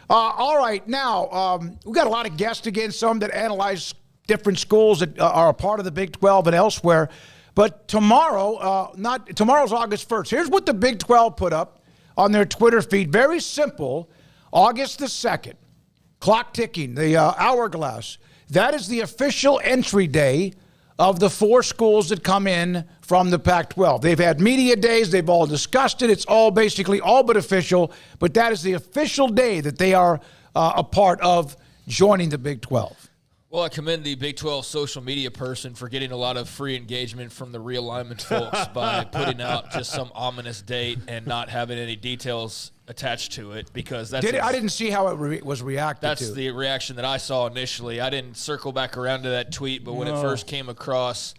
All right, now we've got a lot of guests again, some that analyze different schools that are a part of the Big 12 and elsewhere. But tomorrow's August 1st. Here's what the Big 12 put up on their Twitter feed. Very simple. August the 2nd, clock ticking, the hourglass. That is the official entry day of the 4 schools that come in from the Pac-12. They've had media days. They've all discussed it. It's all basically all but official. But that is the official day that they are a part of joining the Big 12. Well, I commend the Big 12 social media person for getting a lot of free engagement from the realignment folks by putting out just some ominous date and not having any details attached to it, because that's I didn't see how it was reacted to. That's the reaction that I saw initially. I didn't circle back around to that tweet, but when it first came across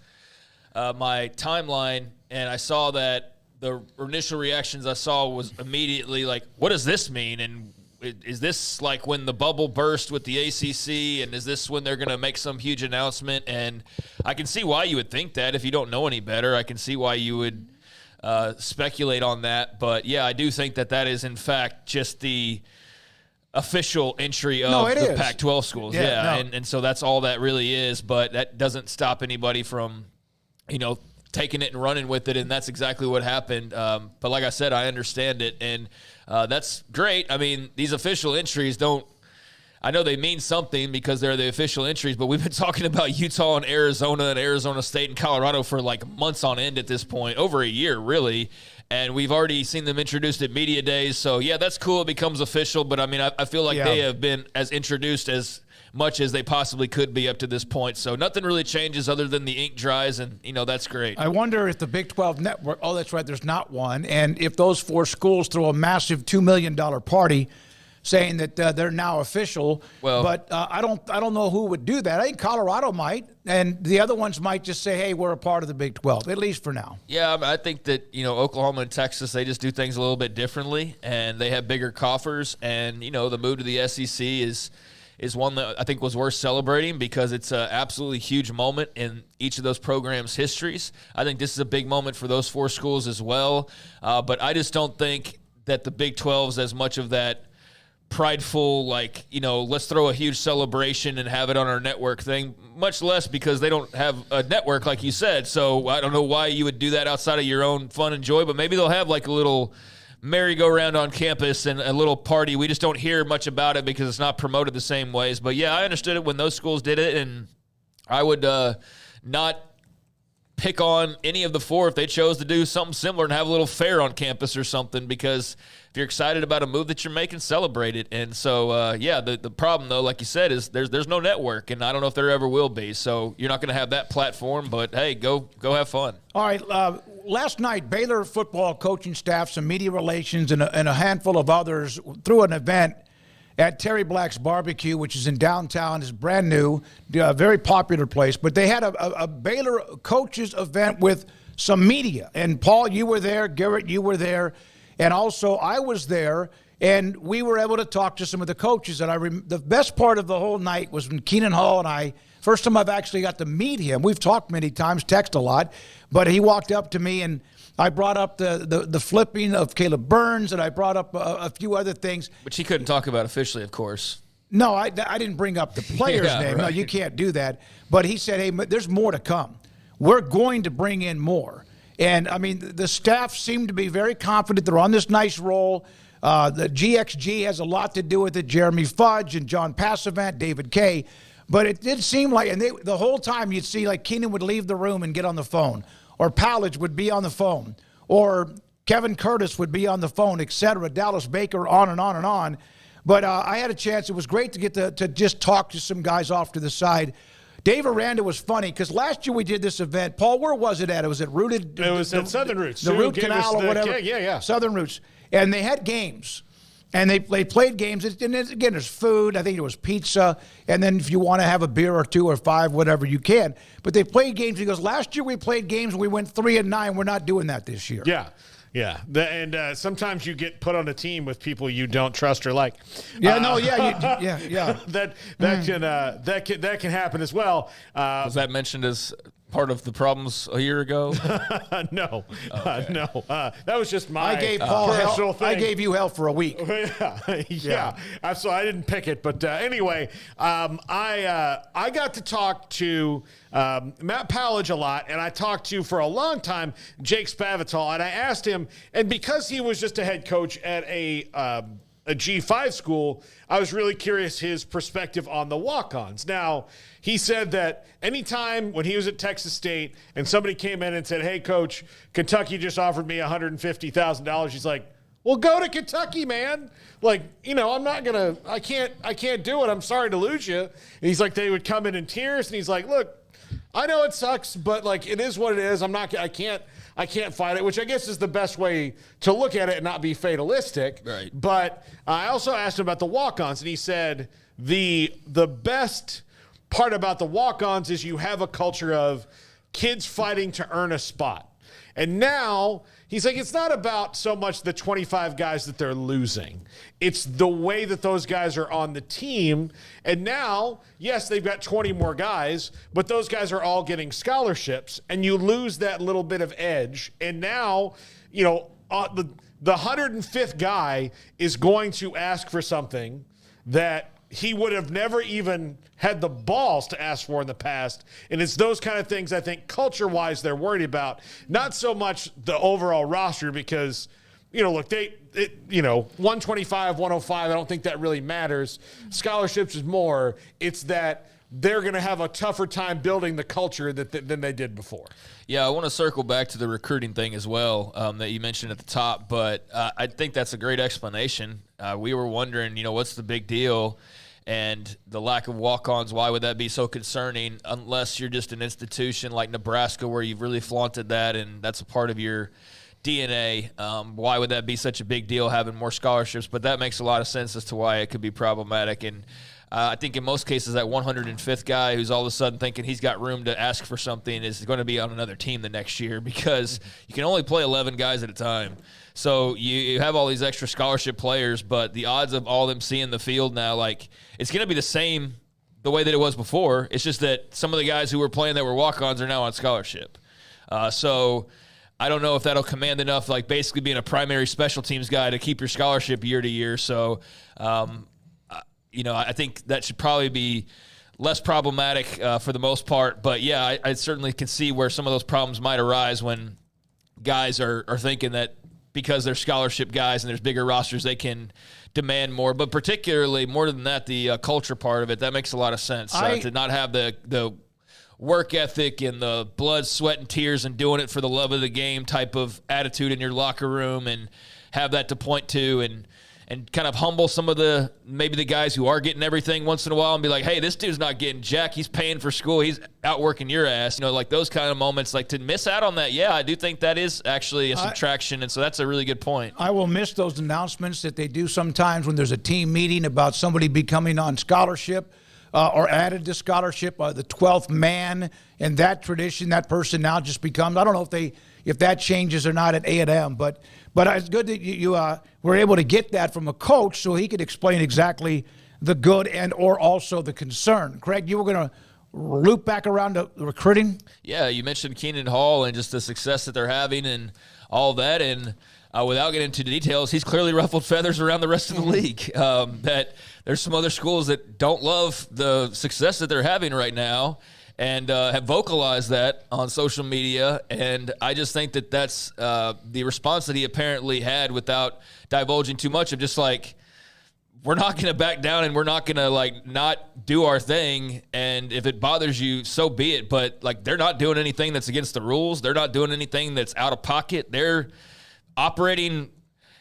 my timeline and I saw that, the initial reactions I saw was immediately like, what does this mean? And is this like when the bubble burst with the ACC, and is this when they're going to make some huge announcement? And I can see why you would think that if you don't know any better. I can see why you would speculate on that. But, yeah, I do think that is, in fact, just the official entry of the Pac-12 schools. And so that's all that really is. But that doesn't stop anybody from, taking it and running with it, and that's exactly what happened. But like I said, I understand it, and that's great. I mean, these official entries I know they mean something because they're the official entries, but we've been talking about Utah and Arizona State and Colorado for like months on end at this point, over a year really, and we've already seen them introduced at media days. So, yeah, that's cool. It becomes official, but, I mean, I feel like they have been as introduced as much as they possibly could be up to this point. So nothing really changes other than the ink dries, and, that's great. I wonder if the Big 12 network, that's right, there's not one, and if those 4 schools throw a massive $2 million party saying that they're now official. Well, but I don't know who would do that. I think Colorado might, and the other ones might just say, hey, we're a part of the Big 12, at least for now. Yeah, I think that, Oklahoma and Texas, they just do things a little bit differently, and they have bigger coffers, and, the move to the SEC is one that I think was worth celebrating because it's an absolutely huge moment in each of those programs' histories. I think this is a big moment for those 4 schools as well. But I just don't think that the Big 12's as much of that prideful, let's throw a huge celebration and have it on our network thing, much less because they don't have a network, like you said. So I don't know why you would do that outside of your own fun and joy, but maybe they'll have like a little merry-go-round on campus and a little party. We just don't hear much about it because it's not promoted the same ways. But, yeah, I understood it when those schools did it, and I would not pick on any of the 4 if they chose to do something similar and have a little fair on campus or something, because if you're excited about a move that you're making, celebrate it. And so, the problem, though, like you said, is there's no network, and I don't know if there ever will be. So you're not going to have that platform, but, hey, go have fun. All right, last night, Baylor football coaching staff, some media relations, and a handful of others threw an event at Terry Black's Barbecue, which is in downtown. It's brand new, very popular place. But they had a Baylor coaches event with some media. And, Paul, you were there. Garrett, you were there. And also I was there. And we were able to talk to some of the coaches. And the best part of the whole night was when Keenan Hall and I, first time I've actually got to meet him. We've talked many times, text a lot. But he walked up to me, and I brought up the flipping of Caleb Burns, and I brought up a few other things. Which he couldn't talk about officially, of course. No, I didn't bring up the player's name. Right. No, you can't do that. But he said, hey, there's more to come. We're going to bring in more. And, I mean, the staff seemed to be very confident. They're on this nice roll. The GXG has a lot to do with it. Jeremy Fudge and John Passavant, David Kay. But it did seem like, and the whole time you'd see like Keenan would leave the room and get on the phone, or Powledge would be on the phone, or Kevin Curtis would be on the phone, et cetera, Dallas Baker, on and on and on. But I had a chance. It was great to get to just talk to some guys off to the side. Dave Aranda was funny because last year we did this event. Paul, where was it at? It was at Rooted. It was at Southern Roots. The Root Canal or whatever. Yeah. Southern Roots. And they had games. And they played games. And again, there's food. I think there was pizza. And then if you want to have a beer or 2 or 5, whatever, you can. But they played games. He goes, last year we played games and we went 3-9. We're not doing that this year. Yeah. And sometimes you get put on a team with people you don't trust or like. Yeah, that can happen as well. Was that mentioned as part of the problems a year ago? No. Okay. No. That was just my I gave Paul personal hell. thing. I gave you hell for a week. Yeah. So I didn't pick it, but anyway, I got to talk to Matt Powledge a lot, and I talked to for a long time Jake Spavital, and I asked him, and because he was just a head coach at a G5 school, I was really curious his perspective on the walk-ons. Now, he said that anytime when he was at Texas State and somebody came in and said, hey, coach, Kentucky just offered me $150,000, he's like, well, go to Kentucky, man. Like, I'm not going to – I can't do it. I'm sorry to lose you. And he's like, they would come in tears, and he's like, look, I know it sucks, but, like, it is what it is. I can't fight it, which I guess is the best way to look at it and not be fatalistic. Right. But I also asked him about the walk-ons, and he said the best part about the walk-ons is you have a culture of kids fighting to earn a spot. And now he's like, it's not about so much the 25 guys that they're losing. It's the way that those guys are on the team. And now, yes, they've got 20 more guys, but those guys are all getting scholarships, and you lose that little bit of edge. And now, the 105th guy is going to ask for something that he would have never even had the balls to ask for in the past. And it's those kind of things I think culture-wise they're worried about. Not so much the overall roster because, look, 125, 105, I don't think that really matters. Scholarships is more. It's that they're going to have a tougher time building the culture than they did before. Yeah, I want to circle back to the recruiting thing as well that you mentioned at the top, but I think that's a great explanation. We were wondering, what's the big deal? And the lack of walk-ons, why would that be so concerning unless you're just an institution like Nebraska where you've really flaunted that and that's a part of your DNA? Why would that be such a big deal, having more scholarships? But that makes a lot of sense as to why it could be problematic. And I think in most cases that 105th guy who's all of a sudden thinking he's got room to ask for something is going to be on another team the next year because you can only play 11 guys at a time. So you have all these extra scholarship players, but the odds of all of them seeing the field now, like, it's going to be the same the way that it was before. It's just that some of the guys who were playing that were walk-ons are now on scholarship. So I don't know if that'll command enough, like basically being a primary special teams guy to keep your scholarship year to year. So, I think that should probably be less problematic for the most part. But, yeah, I certainly can see where some of those problems might arise when guys are thinking that because they're scholarship guys and there's bigger rosters, they can demand more. But particularly, more than that, the culture part of it, that makes a lot of sense. To not have the work ethic and the blood, sweat, and tears and doing it for the love of the game type of attitude in your locker room and have that to point to and kind of humble some of maybe the guys who are getting everything once in a while and be like, hey, this dude's not getting jack. He's paying for school. He's out working your ass. Like those kind of moments, like to miss out on that. Yeah, I do think that is actually a subtraction. And so that's a really good point. I will miss those announcements that they do sometimes when there's a team meeting about somebody becoming on scholarship or added to scholarship, the 12th man. And that tradition, that person now just becomes, I don't know if that changes or not at A&M, but it's good that you were able to get that from a coach so he could explain exactly the good and or also the concern. Craig, you were going to loop back around to recruiting? Yeah, you mentioned Keenan Hall and just the success that they're having and all that. And without getting into details, he's clearly ruffled feathers around the rest of the league. That there's some other schools that don't love the success that they're having right now and have vocalized that on social media. And I just think that that's the response that he apparently had without divulging too much of just like, we're not going to back down and we're not going to like not do our thing. And if it bothers you, so be it. But like, they're not doing anything that's against the rules. They're not doing anything that's out of pocket. They're operating,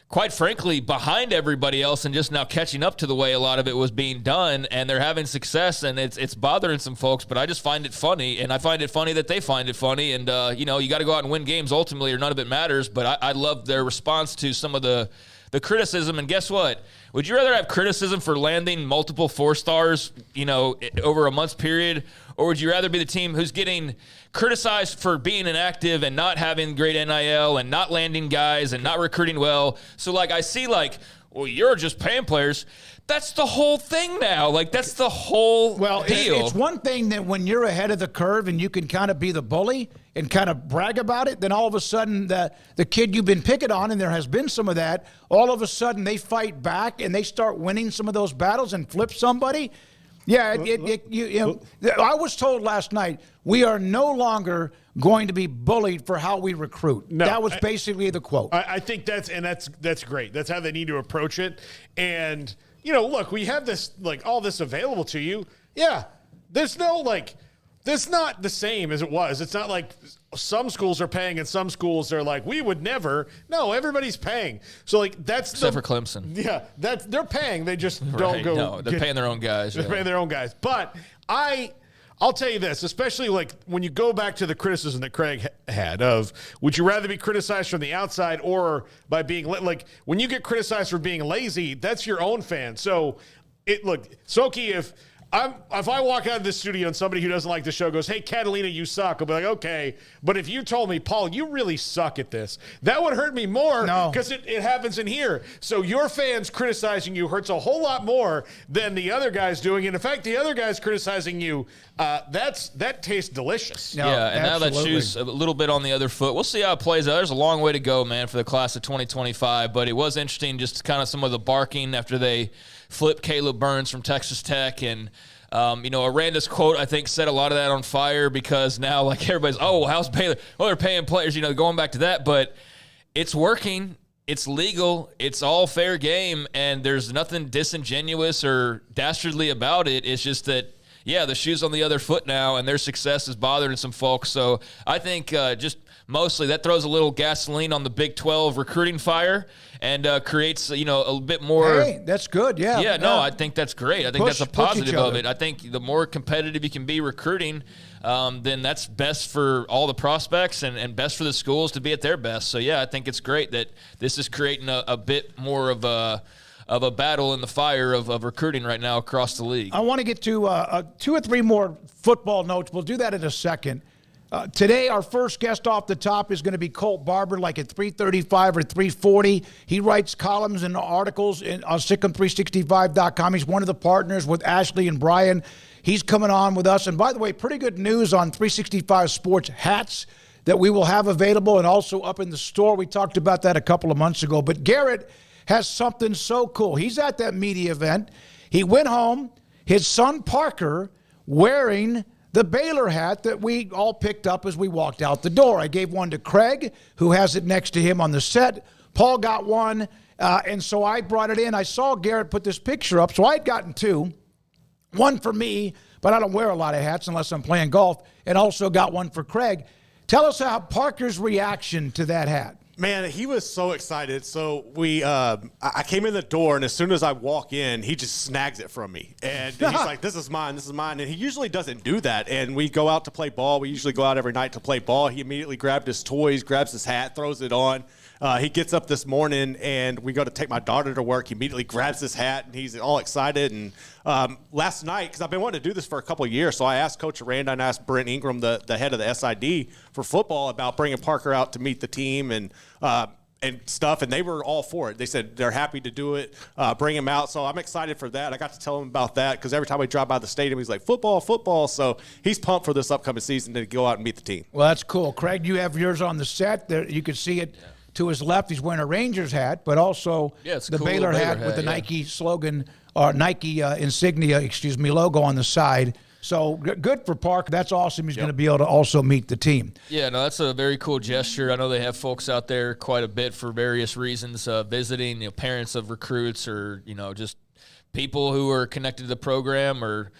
quite frankly, behind everybody else and just now catching up to the way a lot of it was being done, and they're having success, and it's bothering some folks, but I just find it funny, and I find it funny that they find it funny, and, you got to go out and win games ultimately, or none of it matters, but I love their response to some of the criticism, and guess what? Would you rather have criticism for landing multiple 4-stars, over a month's period, or would you rather be the team who's getting criticized for being inactive and not having great NIL and not landing guys and not recruiting well? So, I see, well, you're just paying players. That's the whole thing now. Like, that's the whole deal. It's one thing that when you're ahead of the curve and you can kind of be the bully and kind of brag about it, then all of a sudden the kid you've been picking on, and there has been some of that, all of a sudden they fight back and they start winning some of those battles and flip somebody. Yeah, I was told last night we are no longer going to be bullied for how we recruit. No, that was basically the quote. I think that's great. That's how they need to approach it. And look, we have this all this available to you. Yeah, there's no that's not the same as it was. It's not like some schools are paying and some schools are like, we would never. No, everybody's paying. So that's except for Clemson. Yeah, they're paying. They just don't go. No, they're paying their own guys. They're paying their own guys. But I'll tell you this, especially when you go back to the criticism that Craig had of, would you rather be criticized from the outside or by being when you get criticized for being lazy, that's your own fan. So Soki, if I walk out of this studio and somebody who doesn't like the show goes, hey, Catalina, you suck, I'll be like, okay. But if you told me, Paul, you really suck at this, that would hurt me more because it happens in here. So your fans criticizing you hurts a whole lot more than the other guys doing. And in fact, the other guys criticizing you, that tastes delicious. No, yeah, and absolutely. Now that shoe's a little bit on the other foot. We'll see how it plays out. There's a long way to go, man, for the class of 2025. But it was interesting just kind of some of the barking after they flipped Caleb Burns from Texas Tech. And, Aranda's quote, I think, set a lot of that on fire because now, everybody's, oh, how's Baylor? Well, they're paying players, going back to that. But it's working. It's legal. It's all fair game. And there's nothing disingenuous or dastardly about it. It's just that, yeah, the shoe's on the other foot now, and their success is bothering some folks. So I think just mostly that throws a little gasoline on the Big 12 recruiting fire and creates, a bit more. Hey, that's good, yeah. Yeah, no, I think that's great. I think that's a positive of it. I think the more competitive you can be recruiting, then that's best for all the prospects and best for the schools to be at their best. So, yeah, I think it's great that this is creating a bit more of a battle in the fire of recruiting right now across the league. I want to get to 2 or 3 more football notes. We'll do that in a second. Today, our first guest off the top is going to be Colt Barber, at 3:35 or 3:40. He writes columns and articles on SicEm365.com. He's one of the partners with Ashley and Brian. He's coming on with us. And by the way, pretty good news on 365 Sports hats that we will have available and also up in the store. We talked about that a couple of months ago. But Garrett has something so cool. He's at that media event. He went home, his son Parker wearing the Baylor hat that we all picked up as we walked out the door. I gave one to Craig, who has it next to him on the set. Paul got one, and so I brought it in. I saw Garrett put this picture up, so I had gotten 2. One for me, but I don't wear a lot of hats unless I'm playing golf, and also got one for Craig. Tell us how Parker's reaction to that hat. Man, he was so excited. So I came in the door, and as soon as I walk in, he just snags it from me. And he's like, this is mine, this is mine. And he usually doesn't do that. And we go out to play ball. We usually go out every night to play ball. He immediately grabbed his toys, grabs his hat, throws it on. He gets up this morning, and we go to take my daughter to work. He immediately grabs his hat, and he's all excited. And last night, because I've been wanting to do this for a couple of years, so I asked Coach Aranda and I asked Brent Ingram, the head of the SID for football, about bringing Parker out to meet the team and stuff, and they were all for it. They said they're happy to do it, bring him out. So I'm excited for that. I got to tell him about that because every time we drive by the stadium, he's like, football. So he's pumped for this upcoming season to go out and meet the team. Well, that's cool. Craig, you have yours on the set. There, you can see it. To his left, he's wearing a Rangers hat, but also the cool Baylor hat with the Nike slogan or Nike insignia, logo on the side. So good for Parker. That's awesome. He's going to be able to also meet the team. Yeah, no, that's a very cool gesture. I know they have folks out there quite a bit for various reasons, visiting, parents of recruits or, just people who are connected to the program or,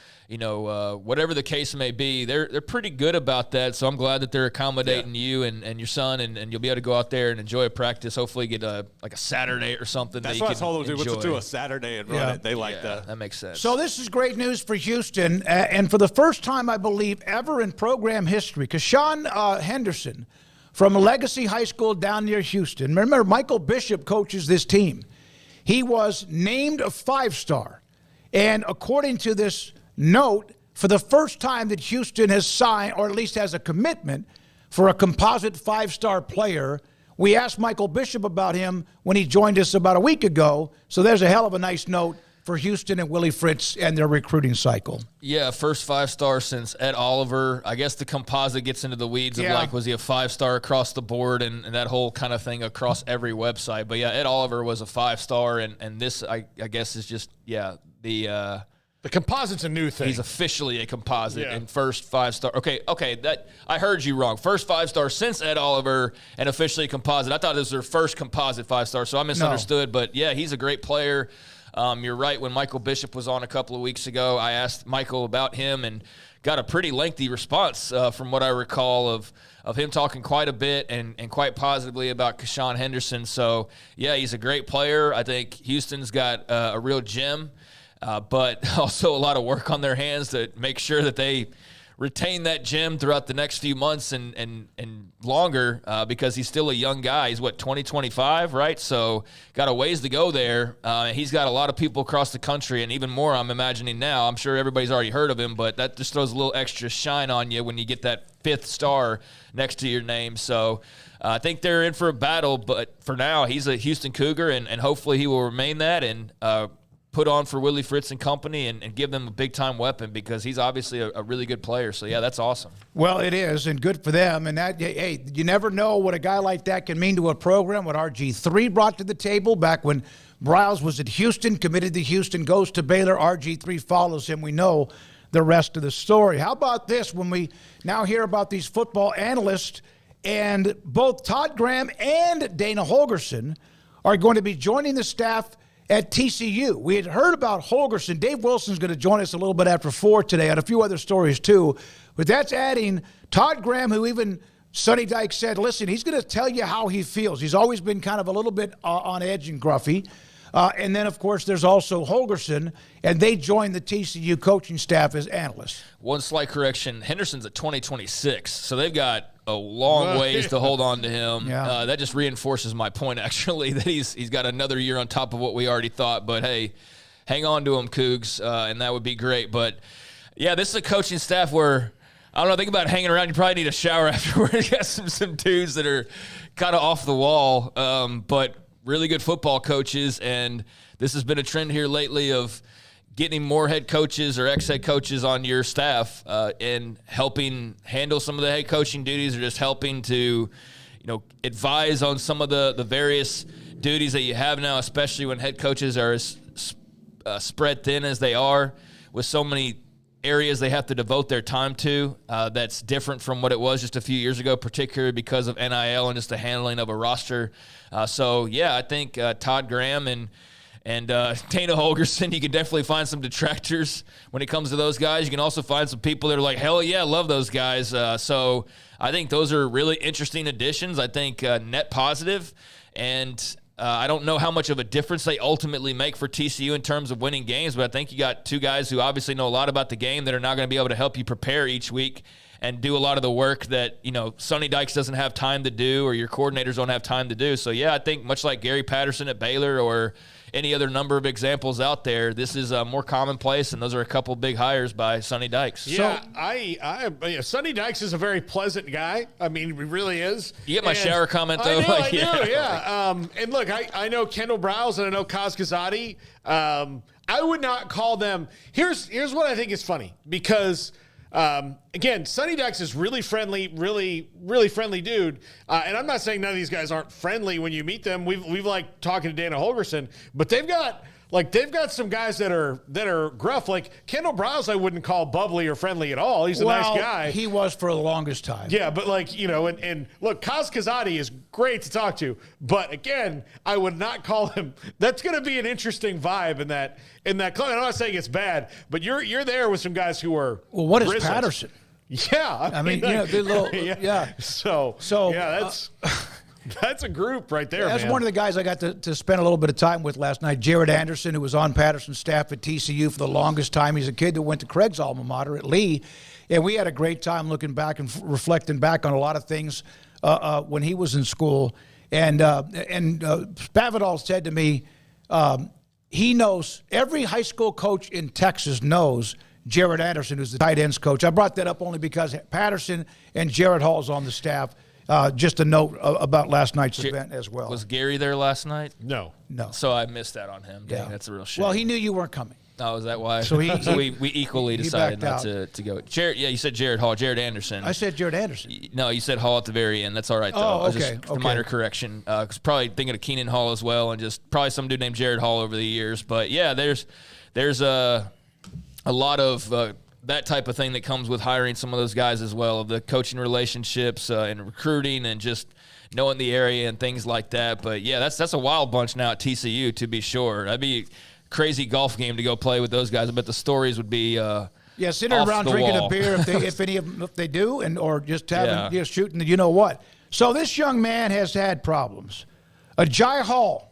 whatever the case may be. They're pretty good about that, so I'm glad that they're accommodating you and your son, and you'll be able to go out there and enjoy a practice, hopefully get a Saturday or something. That's what I told them to do. Let's do a Saturday and run it. They like that. That makes sense. So this is great news for Houston, and for the first time, I believe, ever in program history, because Sean Henderson from Legacy High School down near Houston, remember, Michael Bishop coaches this team. He was named a 5-star, and according to this note, for the first time that Houston has signed, or at least has a commitment for a composite 5-star player, We asked Michael Bishop about him when he joined us about a week ago. So there's a hell of a nice note for Houston and Willie Fritz and their recruiting cycle. Yeah, first 5-star since Ed Oliver. I guess the composite gets into the weeds of like, was he a 5-star across the board and that whole kind of thing across every website. But, yeah, Ed Oliver was a 5-star, and this, I guess, is just, the composite's a new thing. He's officially a composite in first 5-star. Okay, that I heard you wrong. First 5-star since Ed Oliver and officially a composite. I thought this was their first composite 5-star, so I misunderstood. No. But, yeah, he's a great player. You're right. When Michael Bishop was on a couple of weeks ago, I asked Michael about him and got a pretty lengthy response from what I recall of him talking quite a bit and quite positively about Deshaun Henderson. So, yeah, he's a great player. I think Houston's got a real gem, but also a lot of work on their hands to make sure that they retain that gem throughout the next few months and longer because he's still a young guy. He's, 2025, right? So got a ways to go there. He's got a lot of people across the country, and even more I'm imagining now. I'm sure everybody's already heard of him, but that just throws a little extra shine on you when you get that 5th star next to your name. So I think they're in for a battle, but for now he's a Houston Cougar, and hopefully he will remain that and put on for Willie Fritz and company and give them a big-time weapon because he's obviously a really good player. So, yeah, that's awesome. Well, it is, and good for them. And that, hey, you never know what a guy like that can mean to a program, what RG3 brought to the table back when Briles was at Houston, committed to Houston, goes to Baylor, RG3 follows him. We know the rest of the story. How about this when we now hear about these football analysts, and both Todd Graham and Dana Holgorsen are going to be joining the staff at TCU. We had heard about Holgorsen. Dave Wilson's going to join us a little bit after 4 today on a few other stories too. But that's adding Todd Graham, who even Sonny Dykes said, listen, he's going to tell you how he feels. He's always been kind of a little bit on edge and gruffy. And then, of course, there's also Holgorsen, and they joined the TCU coaching staff as analysts. One slight correction. Henderson's at 2026, so they've got a long ways to hold on to him. Yeah. That just reinforces my point, actually, that he's got another year on top of what we already thought. But, hey, hang on to him, Cougs, and that would be great. But, yeah, this is a coaching staff where, I don't know, think about hanging around. You probably need a shower afterwards. You got some dudes that are kind of off the wall, but really good football coaches, and this has been a trend here lately of getting more head coaches or ex-head coaches on your staff and helping handle some of the head coaching duties or just helping to, advise on some of the various duties that you have now, especially when head coaches are as spread thin as they are with so many areas they have to devote their time to. That's different from what it was just a few years ago, particularly because of NIL and just the handling of a roster. So, yeah, I think Todd Graham and Dana Holgorsen, you can definitely find some detractors when it comes to those guys. You can also find some people that are like, hell yeah, love those guys. So I think those are really interesting additions. I think net positive, and I don't know how much of a difference they ultimately make for TCU in terms of winning games, but I think you got two guys who obviously know a lot about the game that are now going to be able to help you prepare each week and do a lot of the work that, Sonny Dykes doesn't have time to do or your coordinators don't have time to do. So, yeah, I think much like Gary Patterson at Baylor or any other number of examples out there, this is more commonplace, and those are a couple big hires by Sonny Dykes. Yeah, Sonny Dykes is a very pleasant guy. I mean, he really is. You get my shower comment, though? I do, yeah. And look, I know Kendall Briles and I know Kaz Kazadi. I would not call them – here's what I think is funny because – again, Sonny Dykes is really friendly, really friendly dude. And I'm not saying none of these guys aren't friendly when you meet them. We've liked talking to Dana Holgorsen, but they've got some guys that are gruff. Like Kendall Briles, I wouldn't call bubbly or friendly at all. He's a nice guy. He was for the longest time. Yeah, but and look, Kaz Kazadi is great to talk to, but again, I would not call him. That's going to be an interesting vibe in that club. And I'm not saying it's bad, but you're there with some guys who are. Well, what is Patterson? Yeah, I mean, the little yeah. So yeah, that's a group right there. That's man. One of the guys I got to spend a little bit of time with last night, Jared Anderson, who was on Patterson's staff at TCU for the longest time. He's a kid that went to Craig's alma mater at Lee, and we had a great time looking back and reflecting back on a lot of things when he was in school. And Spavital said to me, he knows every high school coach in Texas knows Jared Anderson, who's the tight ends coach. I brought that up only because Patterson and Jared Hall's on the staff just a note about last night's event as well. Was Gary there last night? No. So I missed that on him. Dang, Yeah. that's a real shame. Well, he knew you weren't coming. Oh, is that why? So we equally decided not to go. Jared, you said Jared Hall, Jared Anderson. I said Jared Anderson. No, you said Hall at the very end. That's all right, though. Oh, okay. Just a minor correction. Because probably thinking of Keenan Hall as well, and just probably some dude named Jared Hall over the years. But, yeah, there's a lot of that type of thing that comes with hiring some of those guys as well, of the coaching relationships and recruiting and just knowing the area and things like that. But, yeah, that's a wild bunch now at TCU, to be sure. That'd be – crazy golf game to go play with those guys. I bet the stories would be sitting around drinking a beer if they do, and or just having shooting. You know what? So this young man has had problems. Agiye Hall.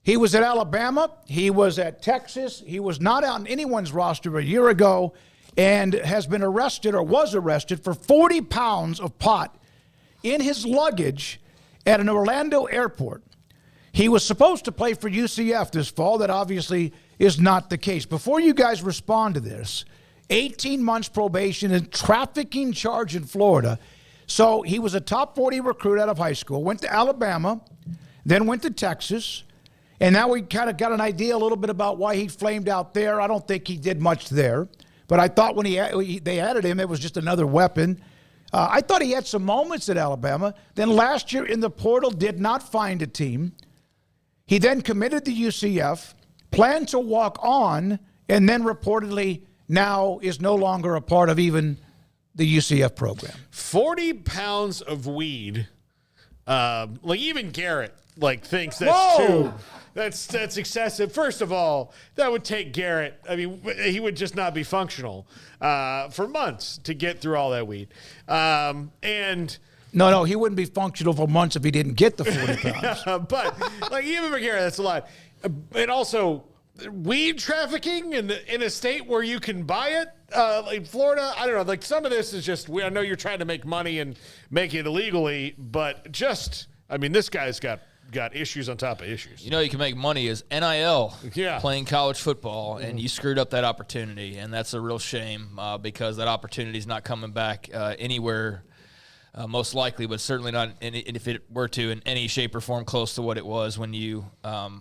He was at Alabama. He was at Texas. He was not on anyone's roster a year ago, and has been arrested or was arrested for 40 pounds of pot in his luggage at an Orlando airport. He was supposed to play for UCF this fall. That obviously is not the case. Before you guys respond to this, 18 months probation and trafficking charge in Florida. So he was a top 40 recruit out of high school, went to Alabama, then went to Texas, and now we kind of got an idea a little bit about why he flamed out there. I don't think he did much there, but I thought when they added him, it was just another weapon. I thought he had some moments at Alabama. Then last year in the portal, did not find a team. He then committed to UCF, planned to walk on, and then reportedly now is no longer a part of even the UCF program. 40 pounds of weed. Like even Garrett thinks that's too. That's excessive. First of all, that would take Garrett. I mean, he would just not be functional for months to get through all that weed. And No, he wouldn't be functional for months if he didn't get the 40 pounds. But even for Garrett, that's a lot. And also, weed trafficking in a state where you can buy it, like Florida. I don't know. Some of this is just. I know you're trying to make money and make it illegally, but this guy's got issues on top of issues. You can make money as NIL playing college football, and you screwed up that opportunity, and that's a real shame because that opportunity is not coming back anywhere. Most likely, but certainly not if it were to in any shape or form close to what it was when you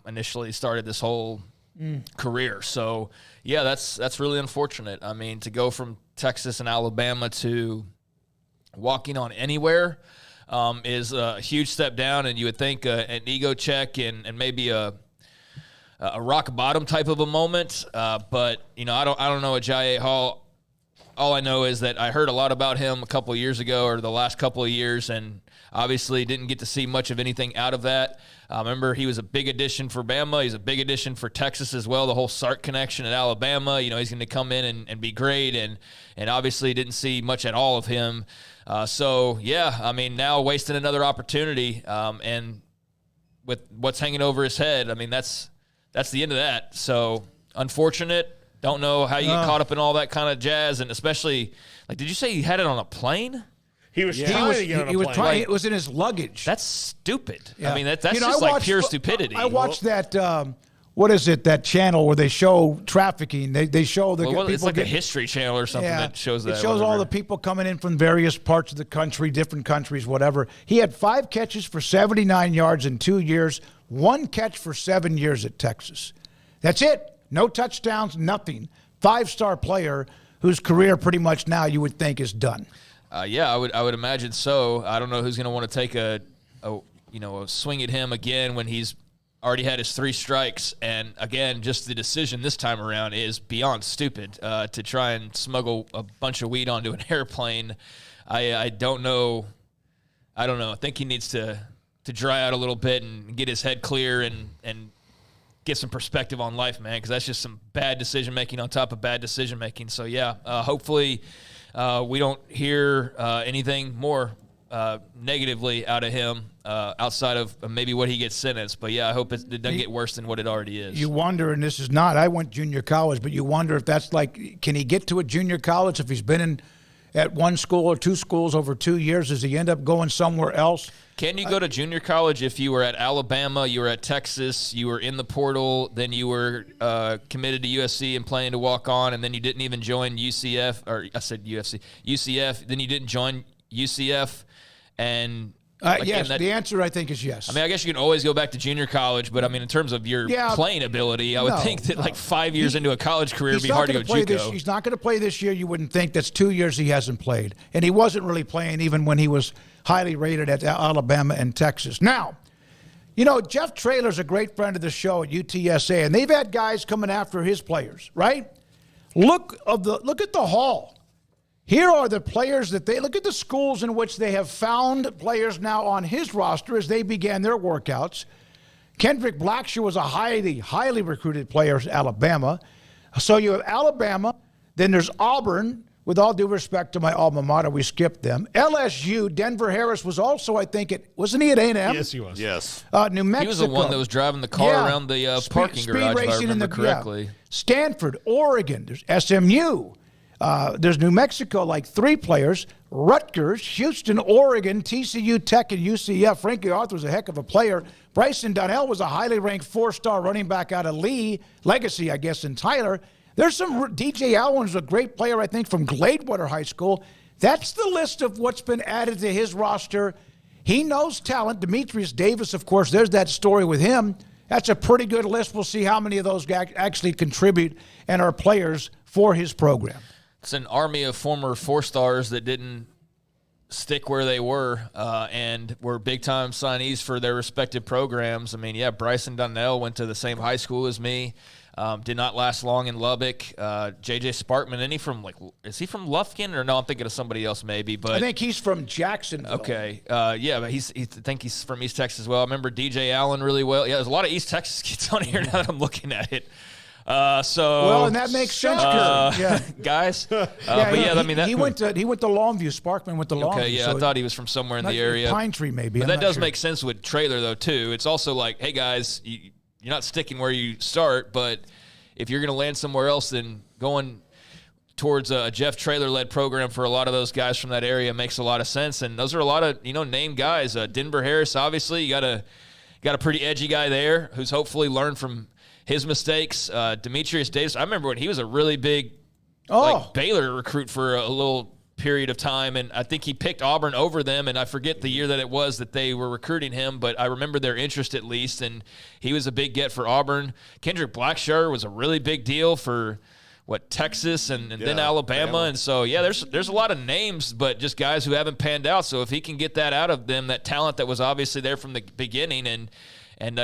initially started this whole career. So, yeah, that's really unfortunate. I mean, to go from Texas and Alabama to walking on anywhere is a huge step down, and you would think an ego check and maybe a rock bottom type of a moment. But I don't know Agiye Hall. All I know is that I heard a lot about him a couple of years ago or the last couple of years, and obviously didn't get to see much of anything out of that. Remember, he was a big addition for Bama. He's a big addition for Texas as well, the whole Sark connection at Alabama. He's going to come in and be great, and obviously didn't see much at all of him. Now wasting another opportunity, and with what's hanging over his head, that's the end of that. So, unfortunate. Don't know how you get caught up in all that kind of jazz, and especially, did you say he had it on a plane? He was trying to get on a plane. It was in his luggage. That's stupid. Yeah. That's just pure stupidity. I watched that, what is it, that channel where they show trafficking. They show the people. It's like a history channel or something that shows that. It shows all the people coming in from various parts of the country, different countries, whatever. He had 5 catches for 79 yards in 2 years, 1 catch for 7 years at Texas. That's it. No touchdowns, nothing. 5-star player whose career pretty much now you would think is done. I would imagine so. I don't know who's going to want to take a swing at him again when he's already had his 3 strikes. And again, just the decision this time around is beyond stupid to try and smuggle a bunch of weed onto an airplane. I don't know. I think he needs to dry out a little bit and get his head clear and get some perspective on life, man, because that's just some bad decision-making on top of bad decision-making. So, hopefully we don't hear anything more negatively out of him outside of maybe what he gets sentenced. But, I hope it doesn't get worse than what it already is. You wonder, and this is not – I went junior college, but you wonder if that's can he get to a junior college if he's been at one school or 2 schools over 2 years? Does he end up going somewhere else? Can you go to junior college if you were at Alabama, you were at Texas, you were in the portal, then you were committed to USC and planning to walk on, and then you didn't even join UCF, or I said UCF, then you didn't join UCF, And yes, the answer I think is yes. I mean, I guess you can always go back to junior college, but I mean, in terms of your playing ability, I would think that like 5 years into a college career, it'd be hard to go JUCO. He's not going to play this year. You wouldn't think. That's 2 years he hasn't played, and he wasn't really playing even when he was highly rated at Alabama and Texas. Now, you know, Jeff Traylor's a great friend of the show at UTSA, and they've had guys coming after his players, right? Look at the Hall. Here are the players that look at the schools in which they have found players now on his roster as they began their workouts. Kendrick Blackshear was a highly recruited player at Alabama. So you have Alabama, then there's Auburn. With all due respect to my alma mater, we skipped them. LSU, Denver Harris was also, I think, wasn't he at A&M? Yes, he was. Yes. New Mexico. He was the one that was driving the car around the parking garage, if I remember correctly. Yeah. Stanford, Oregon, there's SMU. There's New Mexico, like 3 players. Rutgers, Houston, Oregon, TCU, Tech, and UCF. Frankie Arthur was a heck of a player. Bryson Donnell was a highly ranked 4-star running back out of Lee. Legacy, I guess, in Tyler. There's some DJ Allen's a great player, I think, from Gladewater High School. That's the list of what's been added to his roster. He knows talent. Demetrius Davis, of course, there's that story with him. That's a pretty good list. We'll see how many of those guys actually contribute and are players for his program. It's an army of former 4-stars that didn't stick where they were and were big-time signees for their respective programs. I mean, Bryson Donnell went to the same high school as me. Did not last long in Lubbock. J.J. Sparkman, is he from Lufkin? Or no, I'm thinking of somebody else maybe. But I think he's from Jacksonville. Okay. But I think he's from East Texas as well. I remember DJ Allen really well. Yeah, there's a lot of East Texas kids on here now that I'm looking at it. And that makes sense, guys. He went to Longview. Sparkman went to Longview. Okay, yeah, so I thought he was from somewhere in the area. Pine Tree, maybe. But that does make sense with Traylor, though, too. It's also like, hey, guys, you're not sticking where you start, but if you're going to land somewhere else, then going towards a Jeff Traylor-led program for a lot of those guys from that area makes a lot of sense. And those are a lot of named guys. Denver Harris, obviously, you got a pretty edgy guy there who's hopefully learned from his mistakes. Demetrius Davis, I remember when he was a really big Baylor recruit for a little period of time, and I think he picked Auburn over them, and I forget the year that it was that they were recruiting him, but I remember their interest at least, and he was a big get for Auburn. Kendrick Blackshear was a really big deal for Texas and then Alabama. And so there's a lot of names, but just guys who haven't panned out. So if he can get that out of them, that talent that was obviously there from the beginning, and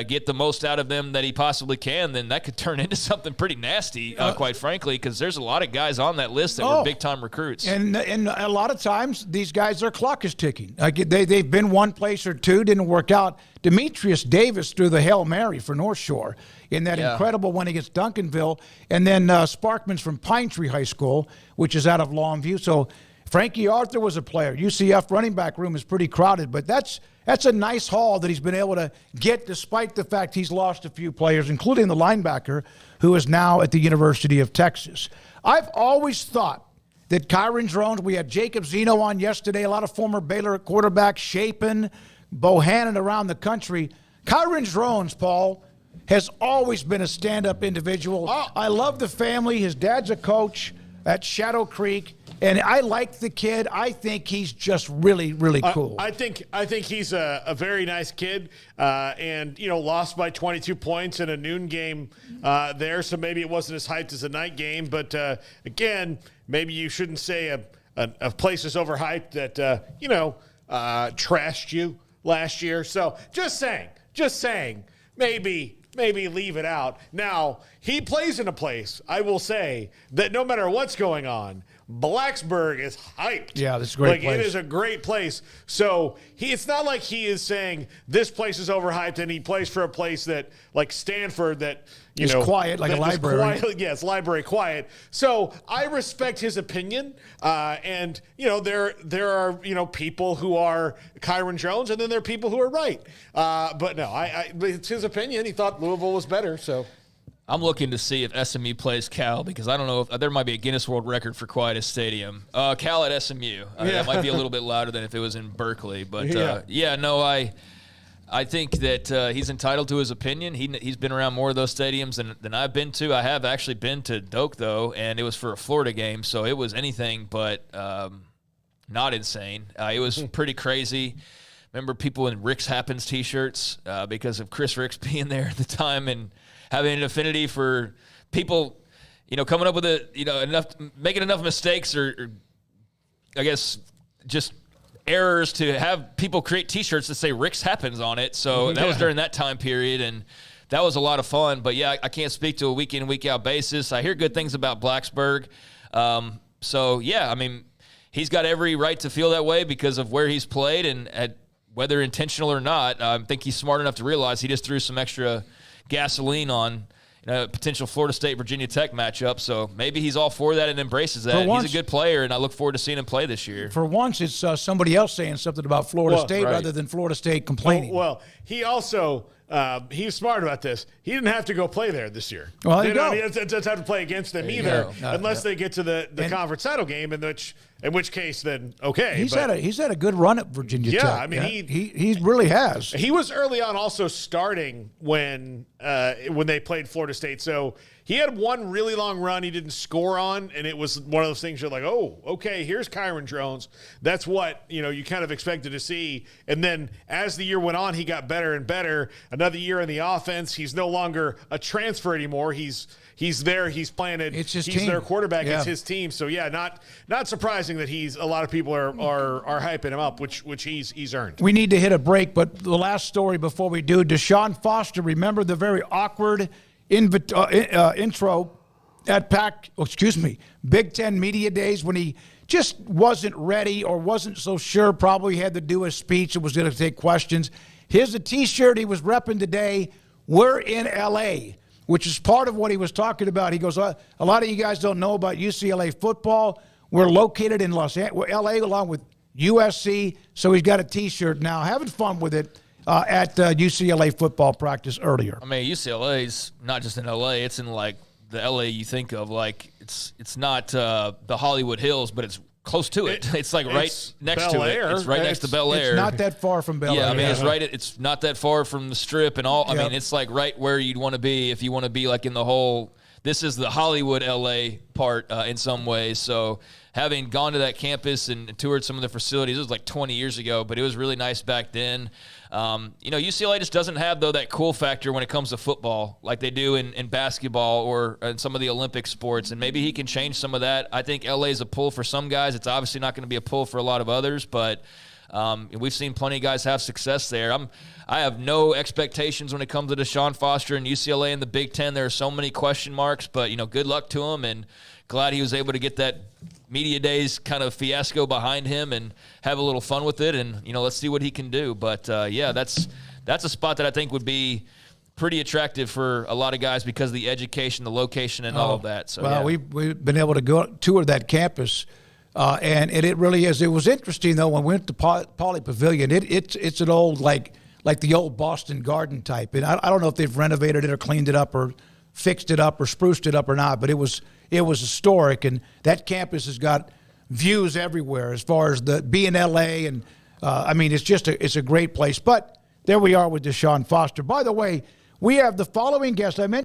get the most out of them that he possibly can, then that could turn into something pretty nasty, quite frankly, because there's a lot of guys on that list that were big-time recruits. And a lot of times, these guys, their clock is ticking. They've been one place or two, didn't work out. Demetrius Davis threw the Hail Mary for North Shore in that incredible one against Duncanville. And then Sparkman's from Pine Tree High School, which is out of Longview. So Frankie Arthur was a player. UCF running back room is pretty crowded, but that's a nice haul that he's been able to get despite the fact he's lost a few players, including the linebacker who is now at the University of Texas. I've always thought that Kyron Drones, we had Jacob Zeno on yesterday, a lot of former Baylor quarterbacks, Shapen, Bohannon around the country. Kyron Drones, Paul, has always been a stand-up individual. I love the family. His dad's a coach at Shadow Creek. And I like the kid. I think he's just really, really cool. I think he's a very nice kid, and lost by 22 points in a noon game there. So maybe it wasn't as hyped as a night game. But again, maybe you shouldn't say a place is overhyped that trashed you last year. So just saying, maybe leave it out. Now he plays in a place, I will say, that no matter what's going on, Blacksburg is hyped. Yeah, this is a great place. It is a great place. So it's not like he is saying this place is overhyped and he plays for a place that, like Stanford, that is quiet, like a library. Yes, library quiet. So I respect his opinion. And there are people who are Kyron Drones, and then there are people who are right. But no, it's his opinion. He thought Louisville was better. So I'm looking to see if SMU plays Cal, because I don't know if there might be a Guinness World Record for quietest stadium. Cal at SMU. That might be a little bit louder than if it was in Berkeley. But, I think that he's entitled to his opinion. He's been around more of those stadiums than I've been to. I have actually been to Doak, though, and it was for a Florida game, so it was anything but not insane. It was pretty crazy. Remember people in Rick's Happens T-shirts because of Chris Ricks being there at the time and having an affinity for people, coming up with making enough mistakes or I guess just errors to have people create T-shirts that say Rick's Happens on it. So that was during that time period, and that was a lot of fun. But, yeah, I can't speak to a week-in, week-out basis. I hear good things about Blacksburg. So, yeah, I mean, he's got every right to feel that way because of where he's played and whether intentional or not. I think he's smart enough to realize he just threw some extra gasoline on a potential Florida State-Virginia Tech matchup. So maybe he's all for that and embraces that. He's a good player, and I look forward to seeing him play this year. For once, it's somebody else saying something about Florida State rather than Florida State complaining. Well, he also he's smart about this. He didn't have to go play there this year. Well, he doesn't have to play against them either, unless they get to the conference title game, in which case, then okay. He's had a good run at Virginia Tech. Yeah, I mean he really has. He was early on also starting when they played Florida State. So he had one really long run he didn't score on, and it was one of those things you're like, oh, okay, here's Kyron Drones. That's what you kind of expected to see. And then as the year went on, he got better and better. Another year in the offense, he's no longer a transfer anymore. He's there. He's playing it. It's his he's team. their quarterback. Yeah. It's his team. So yeah, not surprising that a lot of people are hyping him up, which he's earned. We need to hit a break, but the last story before we do, Deshaun Foster. Remember the very awkward intro at Big Ten Media Days when he just wasn't ready or wasn't so sure. Probably had to do a speech and was going to take questions. Here's a T-shirt he was repping today. We're in L.A., which is part of what he was talking about. He goes, a lot of you guys don't know about UCLA football. We're located in L.A. along with USC, so he's got a T-shirt now. Having fun with it at UCLA football practice earlier. I mean, UCLA's not just in L.A. It's in, like, the L.A. you think of. Like, it's not the Hollywood Hills, but it's close to it. It's like right next to it. It's right next to Bel Air. It's not that far from Bel Air. Yeah, I mean, it's right. It's not that far from the Strip and all. I mean, it's like right where you'd want to be if you want to be like in the whole. This is the Hollywood LA part in some ways. So having gone to that campus and toured some of the facilities, it was like 20 years ago, but it was really nice back then. UCLA just doesn't have, though, that cool factor when it comes to football like they do in basketball or in some of the Olympic sports, and maybe he can change some of that. I think LA is a pull for some guys. It's obviously not going to be a pull for a lot of others, but we've seen plenty of guys have success there. I have no expectations when it comes to Deshaun Foster and UCLA in the Big Ten. There are so many question marks, but, good luck to him, and glad he was able to get that media days kind of fiasco behind him and have a little fun with it, and let's see what he can do. But that's a spot that I think would be pretty attractive for a lot of guys because of the education, the location, and all of that. So we've been able to go tour that campus, and it really is. It was interesting though when we went to Pauley Pavilion. It's an old like the old Boston Garden type, and I don't know if they've renovated it or cleaned it up or fixed it up or spruced it up or not, but it was historic, and that campus has got views everywhere as far as being LA, and it's a great place. But there we are with Deshaun Foster. By the way, we have the following guest. I mentioned